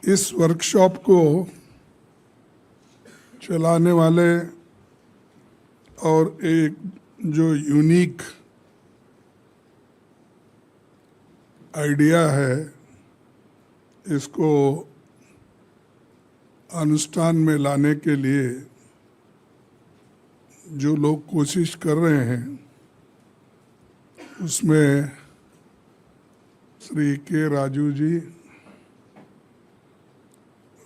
इस वर्कशॉप को चलाने वाले और एक जो यूनिक आइडिया है इसको अनुष्ठान में लाने के लिए जो लोग कोशिश कर रहे हैं उसमें श्री के राजू जी,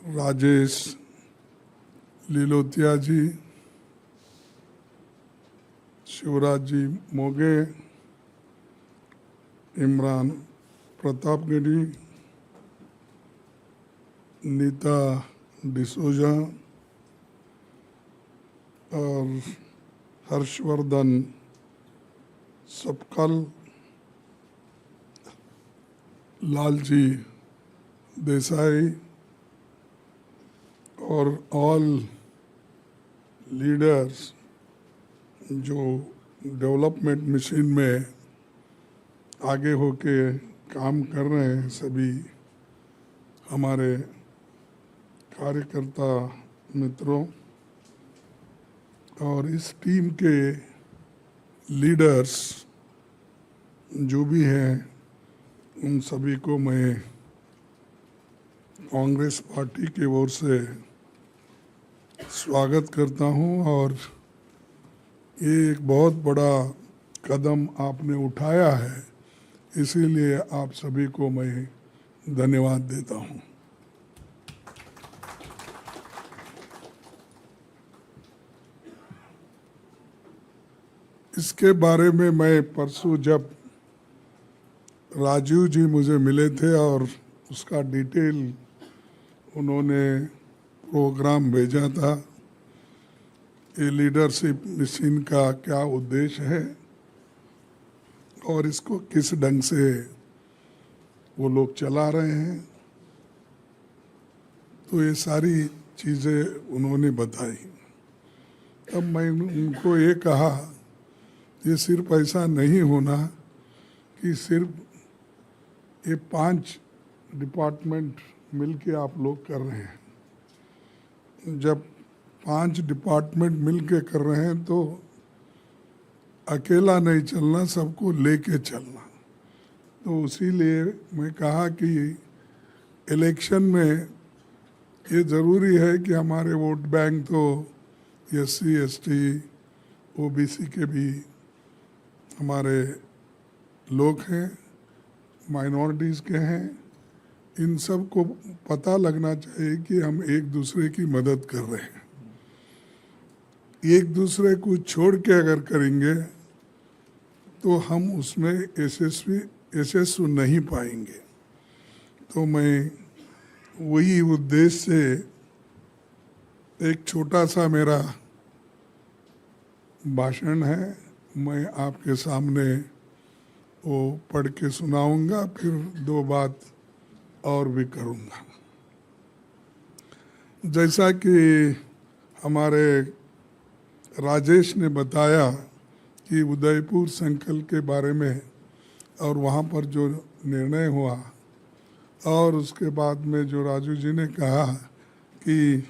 राजेश लीलोतिया जी, शिवराज जी मोगे, इमरान प्रतापगढ़ी, नीता डिसोजा और हर्षवर्धन सपकल, लालजी देसाई और ऑल लीडर्स जो डेवलपमेंट मिशन में आगे होके काम कर रहे हैं, सभी हमारे कार्यकर्ता मित्रों और इस टीम के लीडर्स जो भी हैं उन सभी को मैं कांग्रेस पार्टी की ओर से स्वागत करता हूं। और ये एक बहुत बड़ा कदम आपने उठाया है, इसीलिए आप सभी को मैं धन्यवाद देता हूं। इसके बारे में मैं परसों जब राजीव जी मुझे मिले थे और उसका डिटेल उन्होंने प्रोग्राम भेजा था, ये लीडरशिप मिशन का क्या उद्देश्य है और इसको किस ढंग से वो लोग चला रहे हैं, तो ये सारी चीज़ें उन्होंने बताई। तब मैं उनको ये कहा ये सिर्फ ऐसा नहीं होना कि सिर्फ ये 5 डिपार्टमेंट मिलके आप लोग कर रहे हैं। जब 5 डिपार्टमेंट मिलके कर रहे हैं तो अकेला नहीं चलना, सबको लेके चलना। तो इसीलिए मैं कहा कि इलेक्शन में ये ज़रूरी है कि हमारे वोट बैंक तो SC ST OBC के भी हमारे लोग हैं, माइनॉरिटीज़ के हैं, इन सब को पता लगना चाहिए कि हम एक दूसरे की मदद कर रहे हैं। एक दूसरे को छोड़ के अगर करेंगे तो हम उसमें यशस्वी नहीं पाएंगे। तो मैं वही उद्देश्य से एक छोटा सा मेरा भाषण है, मैं आपके सामने वो पढ़ के सुनाऊंगा, फिर 2 बात और भी करूंगा। जैसा कि हमारे राजेश ने बताया कि उदयपुर संकल्प के बारे में और वहाँ पर जो निर्णय हुआ, और उसके बाद में जो राजू जी ने कहा कि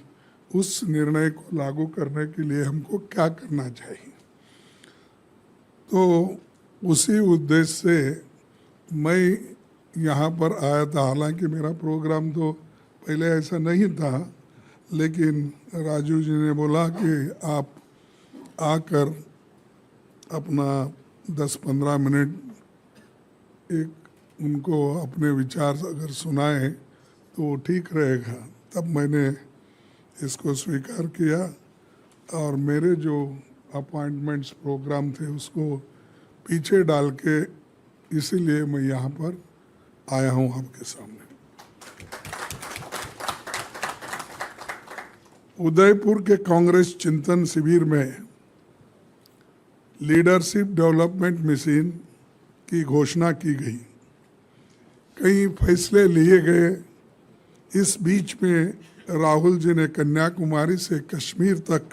उस निर्णय को लागू करने के लिए हमको क्या करना चाहिए, तो उसी उद्देश्य से मैं यहाँ पर आया था। हालांकि मेरा प्रोग्राम तो पहले ऐसा नहीं था, लेकिन राजू जी ने बोला कि आप आकर अपना 10-15 मिनट एक उनको अपने विचार अगर सुनाए तो वो ठीक रहेगा। तब मैंने इसको स्वीकार किया और मेरे जो अपॉइंटमेंट्स प्रोग्राम थे उसको पीछे डाल के इसीलिए मैं यहाँ पर आया हूँ आपके सामने। उदयपुर के कांग्रेस चिंतन शिविर में लीडरशिप डेवलपमेंट मिशन की घोषणा की गई, कई फैसले लिए गए। इस बीच में राहुल जी ने कन्याकुमारी से कश्मीर तक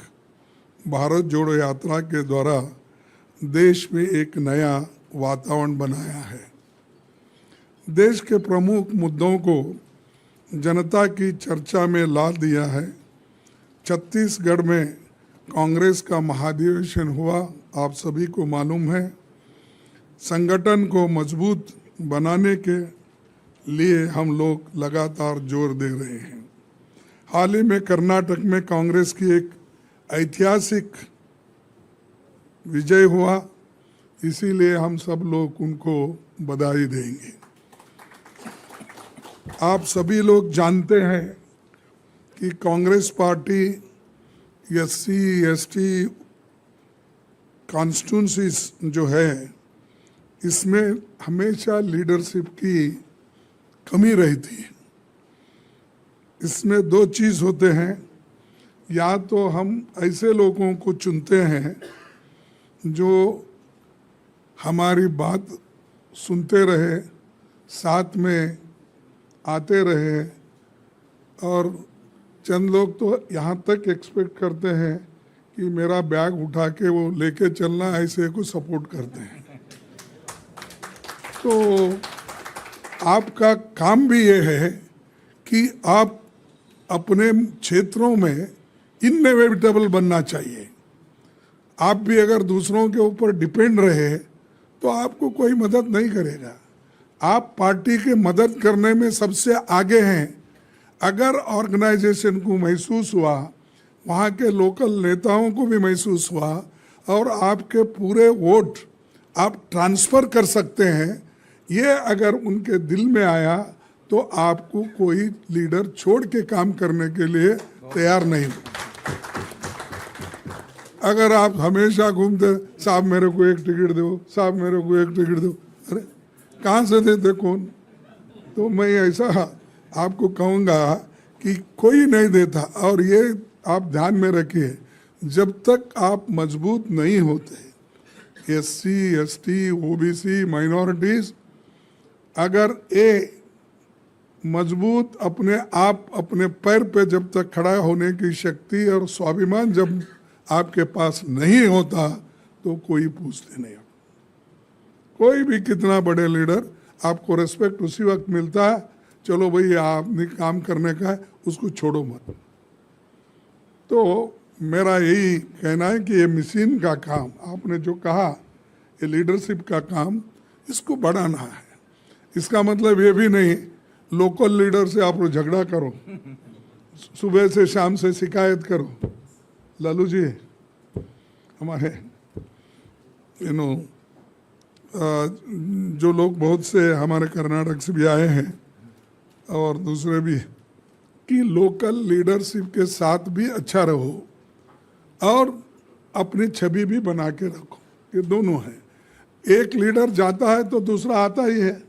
भारत जोड़ो यात्रा के द्वारा देश में एक नया वातावरण बनाया है। देश के प्रमुख मुद्दों को जनता की चर्चा में ला दिया है। छत्तीसगढ़ में कांग्रेस का महाधिवेशन हुआ, आप सभी को मालूम है। संगठन को मजबूत बनाने के लिए हम लोग लगातार जोर दे रहे हैं। हाल ही में कर्नाटक में कांग्रेस की एक ऐतिहासिक विजय हुआ, इसीलिए हम सब लोग उनको बधाई देंगे। आप सभी लोग जानते हैं कि Congress party SC ST constituencies जो है, इसमें हमेशा लीडरशिप की कमी रहती है। इसमें दो चीज़ होते हैं, या तो हम ऐसे लोगों को चुनते हैं जो हमारी बात सुनते रहे, साथ में आते रहे, और चंद लोग तो यहाँ तक एक्सपेक्ट करते हैं कि मेरा बैग उठा के वो लेके चलना, ऐसे को सपोर्ट करते हैं। तो आपका काम भी ये है कि आप अपने क्षेत्रों में इनएविटेबल बनना चाहिए। आप भी अगर दूसरों के ऊपर डिपेंड रहे तो आपको कोई मदद नहीं करेगा। आप पार्टी के मदद करने में सबसे आगे हैं। अगर ऑर्गेनाइजेशन को महसूस हुआ, वहाँ के लोकल नेताओं को भी महसूस हुआ, और आपके पूरे वोट आप ट्रांसफ़र कर सकते हैं, ये अगर उनके दिल में आया तो आपको कोई लीडर छोड़ के काम करने के लिए तैयार नहीं। अगर आप हमेशा घूमते, साहब मेरे को एक टिकट दो, साहब मेरे को एक टिकट दो, अरे कहाँ से देते कौन? तो मैं ऐसा आपको कहूँगा कि कोई नहीं देता। और ये आप ध्यान में रखिए, जब तक आप मजबूत नहीं होते, SC ST OBC माइनॉरिटीज़, अगर ये मजबूत अपने आप अपने पैर पे जब तक खड़ा होने की शक्ति और स्वाभिमान जब आपके पास नहीं होता, तो कोई पूछते नहीं। कोई भी कितना बड़े लीडर, आपको रिस्पेक्ट उसी वक्त मिलता है, चलो भाई आपने काम करने का है, उसको छोड़ो मत। तो मेरा यही कहना है कि ये मशीन का काम, आपने जो कहा, ये लीडरशिप का काम, इसको बढ़ाना है। इसका मतलब ये भी नहीं लोकल लीडर से आप लोग झगड़ा करो, सुबह से शाम से शिकायत करो। लालू जी हमारे जो लोग बहुत से हमारे कर्नाटक से भी आए हैं और दूसरे भी, कि लोकल लीडरशिप के साथ भी अच्छा रहो और अपनी छवि भी बना के रखो। ये दोनों है। एक लीडर जाता है तो दूसरा आता ही है।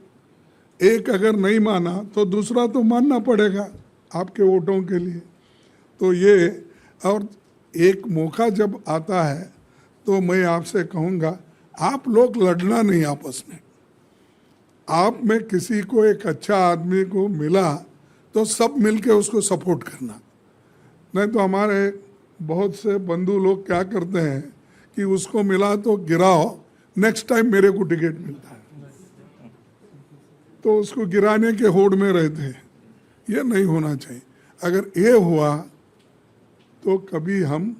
एक अगर नहीं माना तो दूसरा तो मानना पड़ेगा आपके वोटों के लिए। तो ये, और एक मौका जब आता है तो मैं आपसे कहूँगा, आप लोग लड़ना नहीं आपस में। आप में किसी को एक अच्छा आदमी को मिला तो सब मिलके उसको सपोर्ट करना। नहीं तो हमारे बहुत से बंधु लोग क्या करते हैं कि उसको मिला तो गिराओ, नेक्स्ट टाइम मेरे को टिकट मिलता है, तो उसको गिराने के होड़ में रहते हैं। ये नहीं होना चाहिए। अगर ये हुआ तो कभी हम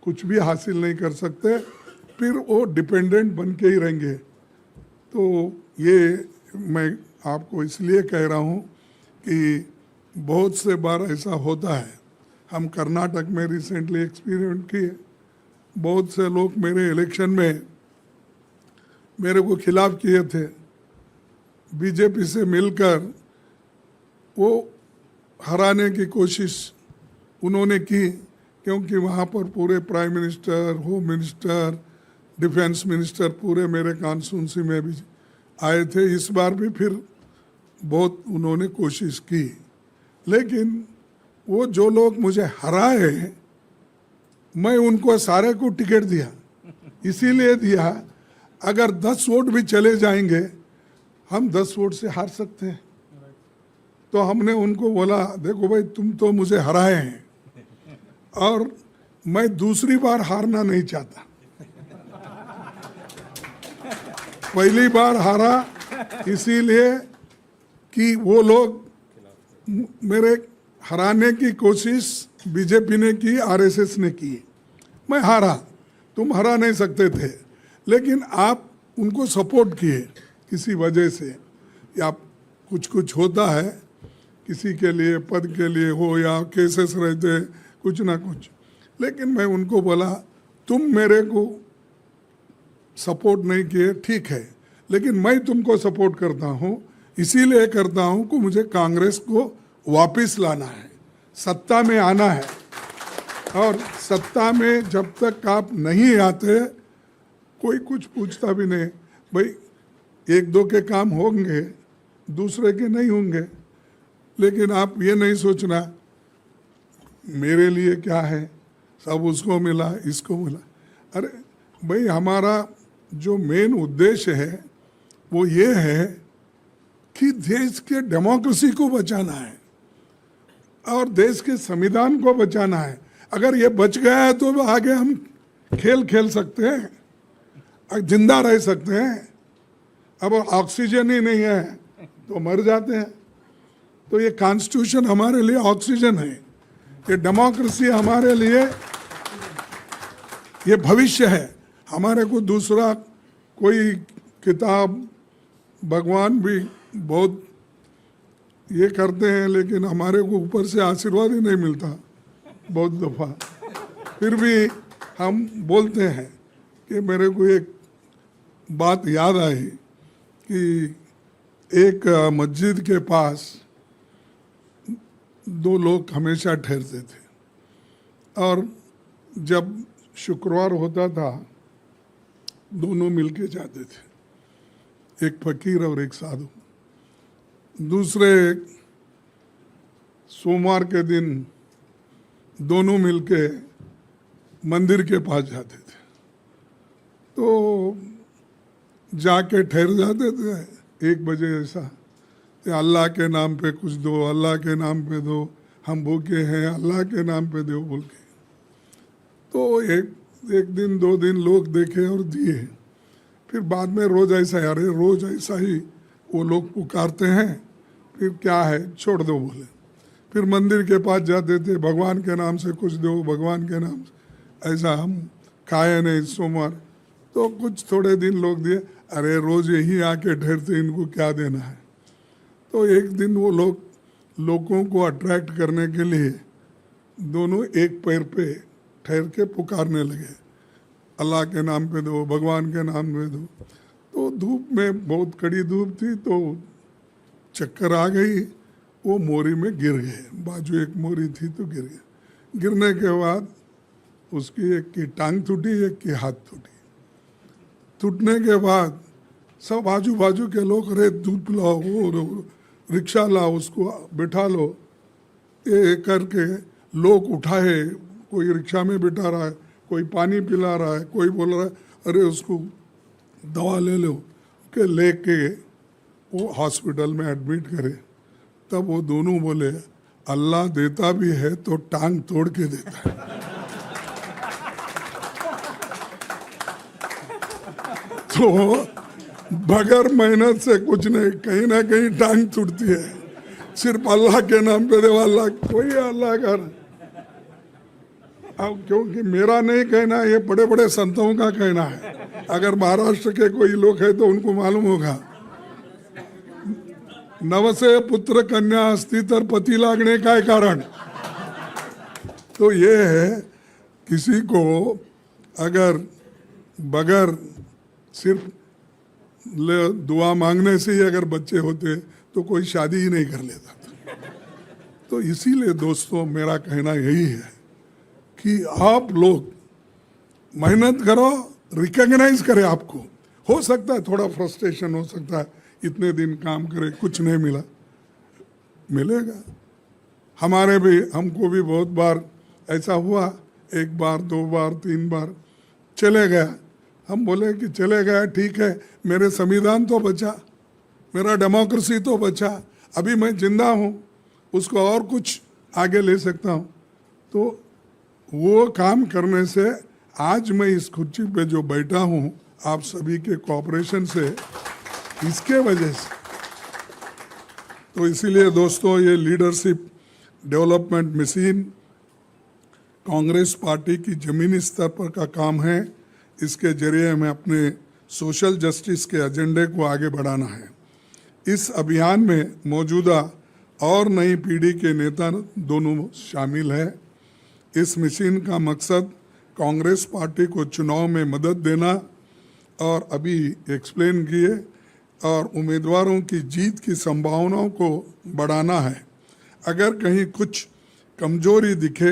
कुछ भी हासिल नहीं कर सकते, फिर वो डिपेंडेंट बन के ही रहेंगे। तो ये मैं आपको इसलिए कह रहा हूँ कि बहुत से बार ऐसा होता है। हम कर्नाटक में रिसेंटली एक्सपीरियंस किए। बहुत से लोग मेरे इलेक्शन में मेरे को खिलाफ किए थे, बीजेपी से मिलकर वो हराने की कोशिश उन्होंने की, क्योंकि वहाँ पर पूरे prime minister, home minister, defence minister पूरे मेरे कॉन्स्टिट्यूंसी में भी आए थे। इस बार भी फिर बहुत उन्होंने कोशिश की, लेकिन वो जो लोग मुझे हराए, मैं उनको सारे को टिकट दिया। इसीलिए दिया, अगर 10 वोट भी चले जाएंगे, हम 10 वोट से हार सकते हैं। तो हमने उनको बोला, देखो भाई तुम तो मुझे हराए हैं और मैं दूसरी बार हारना नहीं चाहता। पहली बार हारा इसीलिए कि वो लोग मेरे हराने की कोशिश बीजेपी ने की, आरएसएस ने की। मैं हारा, तुम हरा नहीं सकते थे, लेकिन आप उनको सपोर्ट किए किसी वजह से, या कुछ कुछ होता है किसी के लिए, पद के लिए हो या केसेस रहते कुछ ना कुछ, लेकिन मैं उनको बोला तुम मेरे को सपोर्ट नहीं किए, ठीक है, लेकिन मैं तुमको सपोर्ट करता हूँ, इसीलिए करता हूँ कि मुझे कांग्रेस को वापस लाना है, सत्ता में आना है। और सत्ता में जब तक आप नहीं आते कोई कुछ पूछता भी नहीं। भाई एक दो के काम होंगे, दूसरे के नहीं होंगे, लेकिन आप ये नहीं सोचना मेरे लिए क्या है, सब उसको मिला, इसको मिला। अरे भाई हमारा जो मेन उद्देश्य है वो ये है कि देश के डेमोक्रेसी को बचाना है और देश के संविधान को बचाना है। अगर ये बच गया है तो आगे हम खेल खेल सकते हैं, जिंदा रह सकते हैं। अब ऑक्सीजन ही नहीं है तो मर जाते हैं। तो ये कॉन्स्टिट्यूशन हमारे लिए ऑक्सीजन है, ये डेमोक्रेसी हमारे लिए ये भविष्य है। हमारे को दूसरा कोई किताब, भगवान भी बहुत ये करते हैं, लेकिन हमारे को ऊपर से आशीर्वाद ही नहीं मिलता बहुत दफ़ा। फिर भी हम बोलते हैं कि मेरे को एक बात याद आई कि एक मस्जिद के पास दो लोग हमेशा ठहरते थे, और जब शुक्रवार होता था दोनों मिलके जाते थे, एक फकीर और एक साधु। दूसरे सोमवार के दिन दोनों मिलके मंदिर के पास जाते थे। तो जाके ठहर जाते थे 1 बजे ऐसा, अल्लाह के नाम पे कुछ दो, अल्लाह के नाम पे दो, हम भूखे हैं, अल्लाह के नाम पे दो बोल के। तो एक दिन 2 दिन लोग देखे और दिए। फिर बाद में रोज़ ऐसा, अरे रोज़ ऐसा ही वो लोग पुकारते हैं, फिर क्या है छोड़ दो बोले। फिर मंदिर के पास जाते थे, भगवान के नाम से कुछ दो, भगवान के नाम से। ऐसा हम खाए नहीं सोमवार, तो कुछ थोड़े दिन लोग दिए, अरे रोज़ यही आके ठहरते, इनको क्या देना है। तो एक दिन वो लोगों को अट्रैक्ट करने के लिए दोनों एक पैर पे ठहर के पुकारने लगे, अल्लाह के नाम पे दो, भगवान के नाम पे दो। तो धूप में, बहुत कड़ी धूप थी, तो चक्कर आ गई, वो मोरी में गिर गए। बाजू एक मोरी थी तो गिर गए। गिरने के बाद उसकी एक की टांग टूटी, एक की हाथ टूटी। टूटने के बाद सब आजू बाजू के लोग, अरे दूध पिलाओ, वो रिक्शा लाओ, उसको बिठा लो, ये करके लोग उठाए। कोई रिक्शा में बिठा रहा है, कोई पानी पिला रहा है, कोई बोल रहा है अरे उसको दवा ले लो, के लेके वो हॉस्पिटल में एडमिट करे। तब वो दोनों बोले अल्लाह देता भी है तो टांग तोड़ के देता है। तो बगैर मेहनत से कुछ नहीं, कहीं ना कहीं टांग टूटती है। सिर्फ अल्लाह के नाम पे दे, अल्लाह कोई अल्लाह कर। अब क्योंकि मेरा नहीं कहना, ये बड़े बड़े संतों का कहना है। अगर महाराष्ट्र के कोई लोग हैं तो उनको मालूम होगा, नवसे पुत्र कन्या अस्ति तर पति लागने का कारण। तो ये है, किसी को अगर बगैर सिर्फ दुआ मांगने से ही अगर बच्चे होते तो कोई शादी ही नहीं कर लेता था। तो इसीलिए दोस्तों मेरा कहना यही है कि आप लोग मेहनत करो, रिकॉग्नाइज करें आपको। हो सकता है थोड़ा फ्रस्ट्रेशन हो सकता है, इतने दिन काम करे कुछ नहीं मिला, मिलेगा। हमको भी बहुत बार ऐसा हुआ, 1 बार 2 बार 3 बार चले गया। हम बोले कि चले गया ठीक है, मेरे संविधान तो बचा, मेरा डेमोक्रेसी तो बचा, अभी मैं जिंदा हूँ, उसको और कुछ आगे ले सकता हूँ। तो वो काम करने से आज मैं इस कुर्सी पे जो बैठा हूँ आप सभी के कोऑपरेशन से, इसके वजह से। तो इसीलिए दोस्तों ये leadership development mission Congress party की ज़मीनी स्तर पर का काम है। इसके जरिए हमें अपने सोशल जस्टिस के एजेंडे को आगे बढ़ाना है। इस अभियान में मौजूदा और नई पीढ़ी के नेता दोनों शामिल हैं। इस मिशन का मकसद कांग्रेस पार्टी को चुनाव में मदद देना और अभी एक्सप्लेन किए और उम्मीदवारों की जीत की संभावनाओं को बढ़ाना है। अगर कहीं कुछ कमजोरी दिखे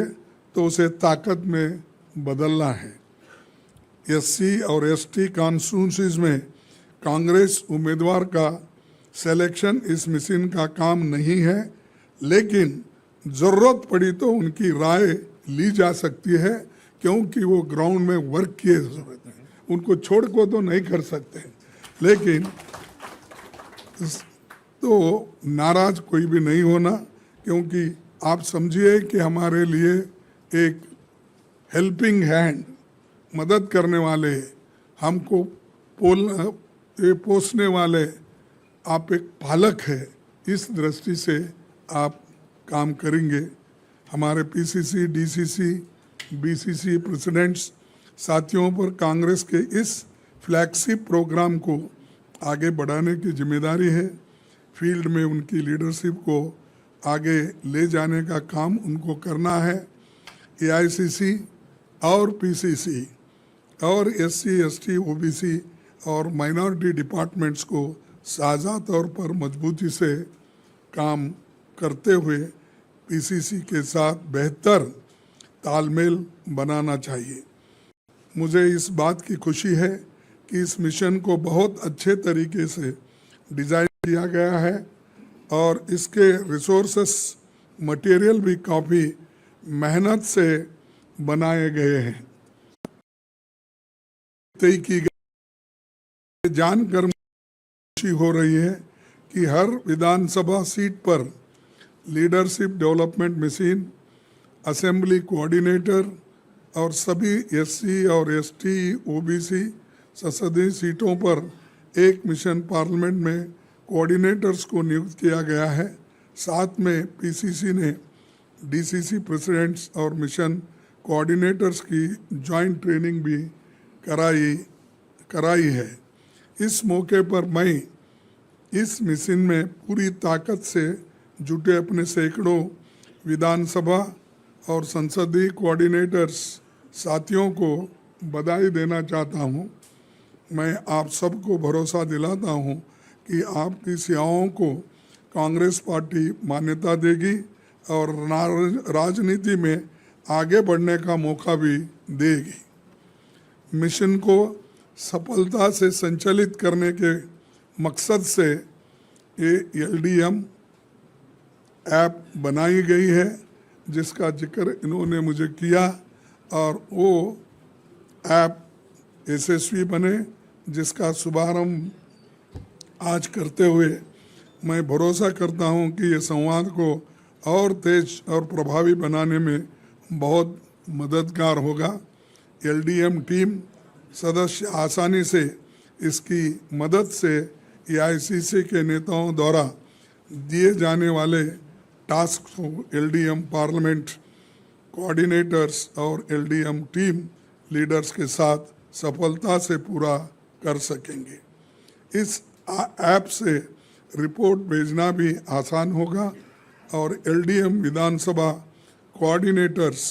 तो उसे ताकत में बदलना है। एससी और एसटी कॉन्स्टिट्यूंसीज में कांग्रेस उम्मीदवार का सिलेक्शन इस मिशन का काम नहीं है, लेकिन ज़रूरत पड़ी तो उनकी राय ली जा सकती है, क्योंकि वो ग्राउंड में वर्क की ज़रूरत है। उनको छोड़ को तो नहीं कर सकते, लेकिन तो नाराज कोई भी नहीं होना, क्योंकि आप समझिए कि हमारे लिए एक हेल्पिंग हैंड, मदद करने वाले, हमको पोसने वाले आप एक पालक है। इस दृष्टि से आप काम करेंगे। हमारे पीसीसी, डीसीसी, बीसीसी प्रेसिडेंट्स साथियों पर कांग्रेस के इस फ्लैगशिप प्रोग्राम को आगे बढ़ाने की जिम्मेदारी है। फील्ड में उनकी लीडरशिप को आगे ले जाने का काम उनको करना है। एआईसीसी और पीसीसी और एससी, एसटी, ओबीसी और माइनॉरिटी डिपार्टमेंट्स को साझा तौर पर मजबूती से काम करते हुए पीसीसी के साथ बेहतर तालमेल बनाना चाहिए। मुझे इस बात की खुशी है कि इस मिशन को बहुत अच्छे तरीके से डिज़ाइन किया गया है और इसके रिसोर्सेस, मटेरियल भी काफ़ी मेहनत से बनाए गए हैं। तय की गई जानकर खुशी हो रही है कि हर विधानसभा सीट पर leadership development mission, assembly coordinator और सभी एससी और एसटी, ओबीसी संसदीय सीटों पर एक मिशन पार्लियामेंट में कोऑर्डिनेटर्स को नियुक्त किया गया है। साथ में पीसीसी ने डीसीसी प्रेसिडेंट्स और मिशन कोऑर्डिनेटर्स की जॉइंट ट्रेनिंग भी कराई है। इस मौके पर मैं इस मिशन में पूरी ताकत से जुटे अपने सैकड़ों विधानसभा और संसदीय कोऑर्डिनेटर्स साथियों को बधाई देना चाहता हूं। मैं आप सबको भरोसा दिलाता हूं कि आपकी सेवाओं को कांग्रेस पार्टी मान्यता देगी और राजनीति में आगे बढ़ने का मौका भी देगी। मिशन को सफलता से संचालित करने के मकसद से ये एलडीएम ऐप बनाई गई है, जिसका जिक्र इन्होंने मुझे किया, और वो ऐप यशस्वी बने, जिसका शुभारंभ आज करते हुए मैं भरोसा करता हूं कि ये संवाद को और तेज और प्रभावी बनाने में बहुत मददगार होगा। एलडीएम टीम सदस्य आसानी से इसकी मदद से एआईसीसी के नेताओं द्वारा दिए जाने वाले टास्क को एलडीएम पार्लियामेंट कोऑर्डिनेटर्स और एलडीएम टीम लीडर्स के साथ सफलता से पूरा कर सकेंगे। इस ऐप से रिपोर्ट भेजना भी आसान होगा और एलडीएम विधानसभा कोऑर्डिनेटर्स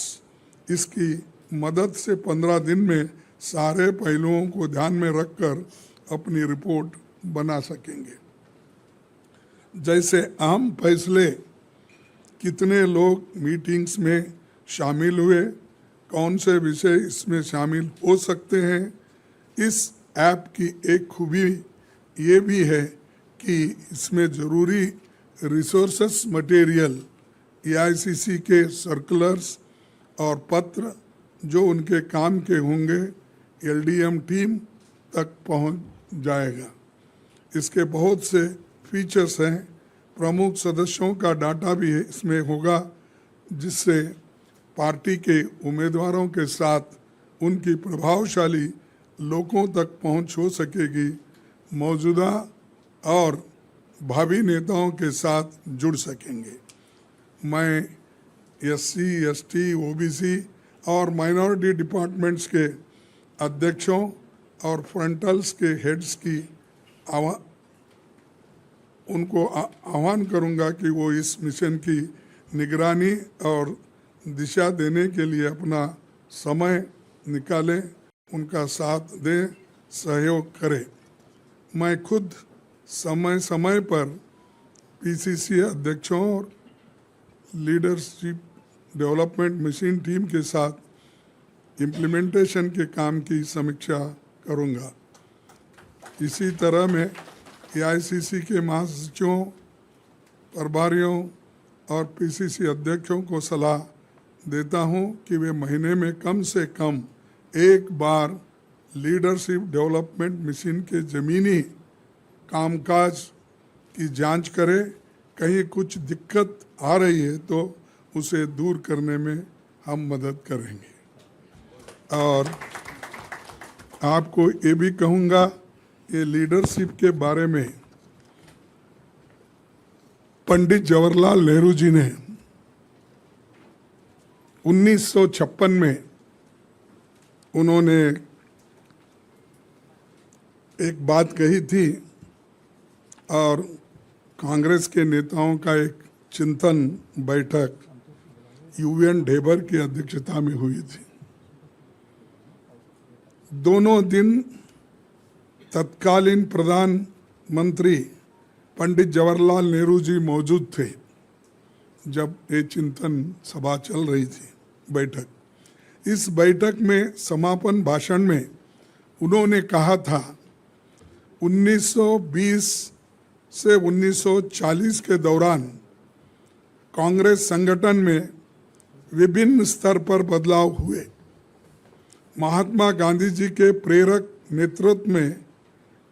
इसकी मदद से 15 दिन में सारे पहलुओं को ध्यान में रखकर अपनी रिपोर्ट बना सकेंगे। जैसे अहम फैसले, कितने लोग मीटिंग्स में शामिल हुए, कौन से विषय इसमें शामिल हो सकते हैं। इस ऐप की एक खूबी ये भी है कि इसमें ज़रूरी रिसोर्सेस मटेरियल, एआईसीसी के सर्कुलर्स और पत्र जो उनके काम के होंगे, एलडीएम टीम तक पहुंच जाएगा। इसके बहुत से फीचर्स हैं। प्रमुख सदस्यों का डाटा भी इसमें होगा, जिससे पार्टी के उम्मीदवारों के साथ उनकी प्रभावशाली लोगों तक पहुंच हो सकेगी। मौजूदा और भावी नेताओं के साथ जुड़ सकेंगे। मैं एससी, एसटी, ओबीसी और माइनॉरिटी डिपार्टमेंट्स के अध्यक्षों और फ्रंटल्स के हेड्स की उनको आह्वान करूंगा कि वो इस मिशन की निगरानी और दिशा देने के लिए अपना समय निकालें, उनका साथ दें, सहयोग करें। मैं खुद समय समय पर पीसीसी अध्यक्षों और लीडरशिप डेवलपमेंट मिशन टीम के साथ इम्प्लीमेंटेशन के काम की समीक्षा करूंगा। इसी तरह मैं एआईसीसी के महासचिवों, प्रभारियों और पीसीसी अध्यक्षों को सलाह देता हूं कि वे महीने में कम से कम एक बार लीडरशिप डेवलपमेंट मिशन के ज़मीनी कामकाज की जांच करें। कहीं कुछ दिक्कत आ रही है तो उसे दूर करने में हम मदद करेंगे। और आपको ये भी कहूँगा, ये लीडरशिप के बारे में पंडित जवाहरलाल नेहरू जी ने 1956 में उन्होंने एक बात कही थी और कांग्रेस के नेताओं का एक चिंतन बैठक यूएन ढेबर की अध्यक्षता में हुई थी। दोनों दिन तत्कालीन प्रधानमंत्री पंडित जवाहरलाल नेहरू जी मौजूद थे जब ये चिंतन सभा चल रही थी बैठक। इस बैठक में समापन भाषण में उन्होंने कहा था 1920 से 1940 के दौरान कांग्रेस संगठन में विभिन्न स्तर पर बदलाव हुए। महात्मा गांधी जी के प्रेरक नेतृत्व में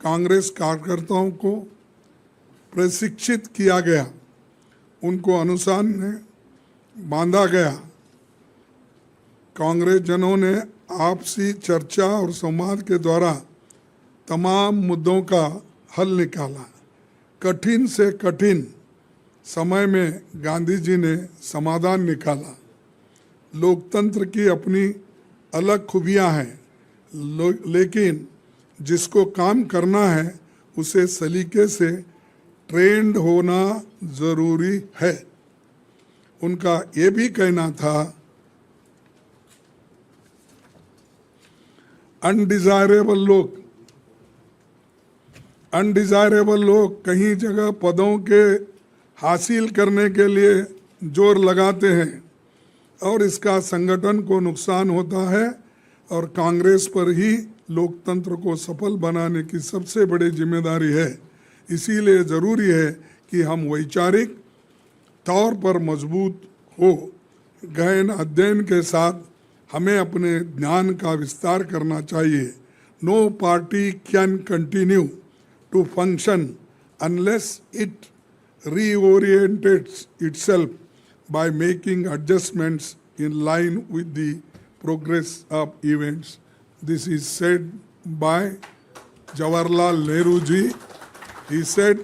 कांग्रेस कार्यकर्ताओं को प्रशिक्षित किया गया, उनको अनुशासन में बांधा गया। कांग्रेस जनों ने आपसी चर्चा और संवाद के द्वारा तमाम मुद्दों का हल निकाला। कठिन से कठिन समय में गांधी जी ने समाधान निकाला। लोकतंत्र की अपनी अलग खूबियां हैं, लेकिन जिसको काम करना है उसे सलीके से ट्रेंड होना जरूरी है। उनका ये भी कहना था, अनडिजायरेबल लोग कहीं जगह पदों के हासिल करने के लिए जोर लगाते हैं और इसका संगठन को नुकसान होता है और कांग्रेस पर ही लोकतंत्र को सफल बनाने की सबसे बड़ी जिम्मेदारी है। इसीलिए ज़रूरी है कि हम वैचारिक तौर पर मजबूत हो। गहन अध्ययन के साथ हमें अपने ज्ञान का विस्तार करना चाहिए। No party can continue to function unless it reorientates itself by making adjustments in line with the progress of events. This is said by Jawaharlal Nehru ji. He said,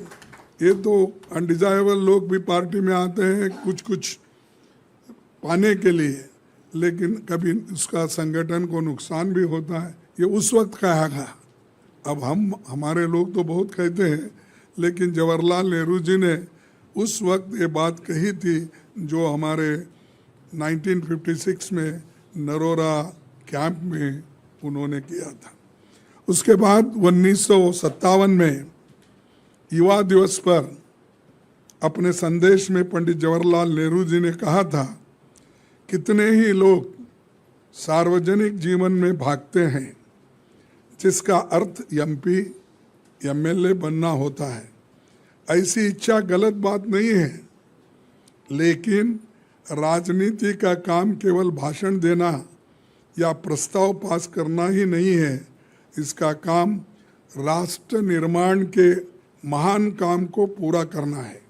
ये तो अनडिजायरेबल लोग भी पार्टी में आते हैं कुछ कुछ पाने के लिए, लेकिन कभी उसका संगठन को नुकसान भी होता है। ये उस वक्त कहा गया। अब हमारे लोग तो बहुत कहते हैं, लेकिन जवाहरलाल नेहरू जी ने उस वक्त ये बात कही थी जो हमारे 1956 में नरोरा कैंप में उन्होंने किया था। उसके बाद 1957 में युवा दिवस पर अपने संदेश में पंडित जवाहरलाल नेहरू जी ने कहा था, कितने ही लोग सार्वजनिक जीवन में भागते हैं जिसका अर्थ एमपी एमएलए बनना होता है। ऐसी इच्छा गलत बात नहीं है, लेकिन राजनीति का काम केवल भाषण देना या प्रस्ताव पास करना ही नहीं है। इसका काम राष्ट्र निर्माण के महान काम को पूरा करना है।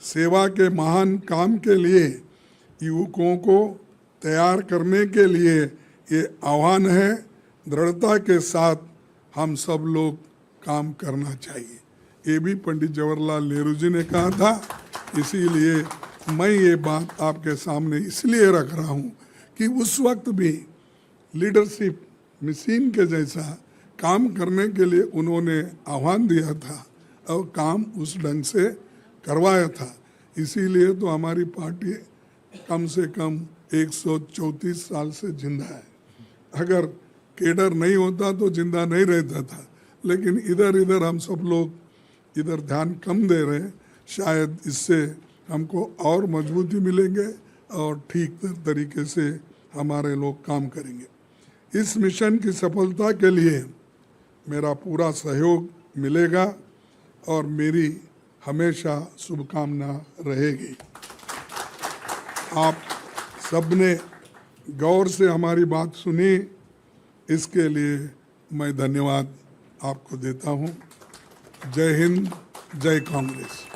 सेवा के महान काम के लिए युवकों को तैयार करने के लिए ये आह्वान है। दृढ़ता के साथ हम सब लोग काम करना चाहिए। ये भी पंडित जवाहरलाल नेहरू जी ने कहा था। इसीलिए मैं ये बात आपके सामने इसलिए रख रहा हूँ कि उस वक्त भी लीडरशिप मशीन के जैसा काम करने के लिए उन्होंने आह्वान दिया था और काम उस ढंग से करवाया था। इसीलिए तो हमारी पार्टी कम से कम 134 साल से जिंदा है। अगर केडर नहीं होता तो जिंदा नहीं रहता था, लेकिन इधर इधर हम सब लोग इधर ध्यान कम दे रहे हैं। शायद इससे हमको और मजबूती मिलेंगे और ठीक तरीके से हमारे लोग काम करेंगे। इस मिशन की सफलता के लिए मेरा पूरा सहयोग मिलेगा और मेरी हमेशा शुभकामना रहेगी। आप सबने गौर से हमारी बात सुनी, इसके लिए मैं धन्यवाद आपको देता हूँ। जय हिंद, जय कांग्रेस।